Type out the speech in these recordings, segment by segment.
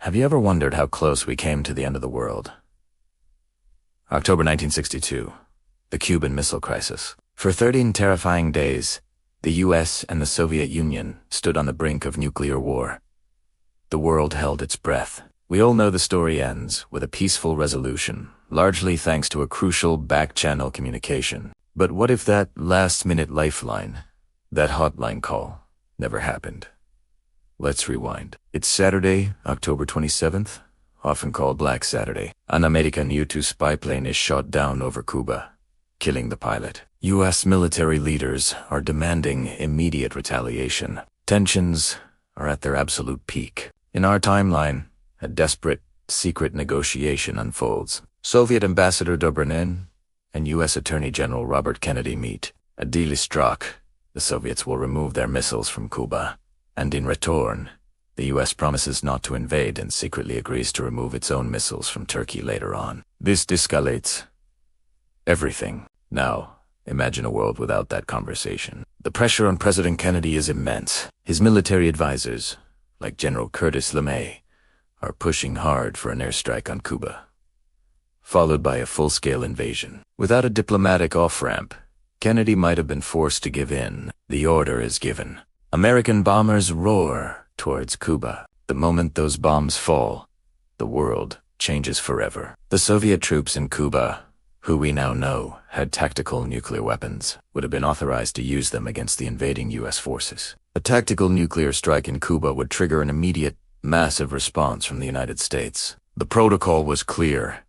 Have you ever wondered how close we came to the end of the world? October 1962, the Cuban Missile Crisis. For 13 terrifying days, the US and the Soviet Union stood on the brink of nuclear war. The world held its breath. We all know the story ends with a peaceful resolution, largely thanks to a crucial back-channel communication. But what if that last-minute lifeline, that hotline call, never happened? Let's rewind. It's Saturday, October 27th, often called Black Saturday. An American U-2 spy plane is shot down over Cuba, killing the pilot. U.S. military leaders are demanding immediate retaliation. Tensions are at their absolute peak. In our timeline, a desperate, secret negotiation unfolds. Soviet Ambassador Dobrynin and U.S. Attorney General Robert Kennedy meet. A deal is struck. The Soviets will remove their missiles from Cuba, and in return, the U.S. promises not to invade and secretly agrees to remove its own missiles from Turkey later on. This escalates everything. Now, imagine a world without that conversation. The pressure on President Kennedy is immense. His military advisors, like General Curtis LeMay, are pushing hard for an airstrike on Cuba, followed by a full-scale invasion. Without a diplomatic off-ramp, Kennedy might have been forced to give in. The order is given. American bombers roar towards Cuba. The moment those bombs fall, the world changes forever. The Soviet troops in Cuba, who we now know had tactical nuclear weapons, would have been authorized to use them against the invading U.S. forces. A tactical nuclear strike in Cuba would trigger an immediate, massive response from the United States. The protocol was clear.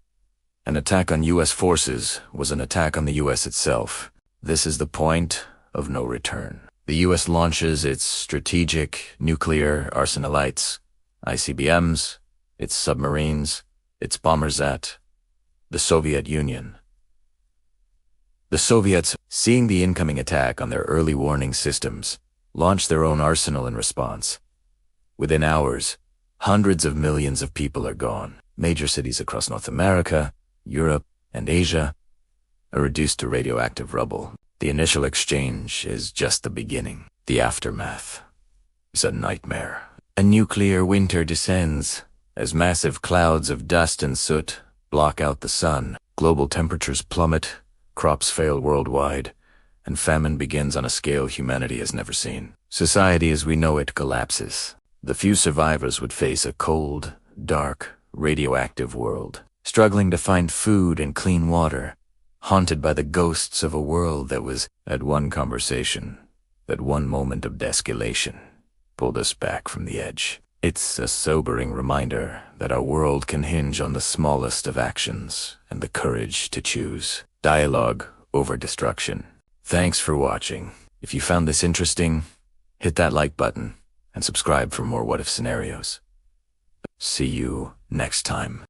An attack on U.S. forces was an attack on the U.S. itself. This is the point of no return. The U.S. launches its strategic nuclear arsenalites, ICBMs, its submarines, its bombers at the Soviet Union. The Soviets, seeing the incoming attack on their early warning systems, launched their own arsenal in response. Within hours, hundreds of millions of people are gone. Major cities across North America, Europe, and Asia are reduced to radioactive rubble. The initial exchange is just the beginning. The aftermath is a nightmare. A nuclear winter descends as massive clouds of dust and soot block out the sun. Global temperatures plummet, crops fail worldwide, and famine begins on a scale humanity has never seen. Society as we know it collapses. The few survivors would face a cold, dark, radioactive world, struggling to find food and clean water, haunted by the ghosts of a world that was, at one conversation, that one moment of descolation, pulled us back from the edge. It's a sobering reminder that our world can hinge on the smallest of actions and the courage to choose. Dialogue over destruction. Thanks for watching. If you found this interesting, hit that like button and subscribe for more what if scenarios. See you next time.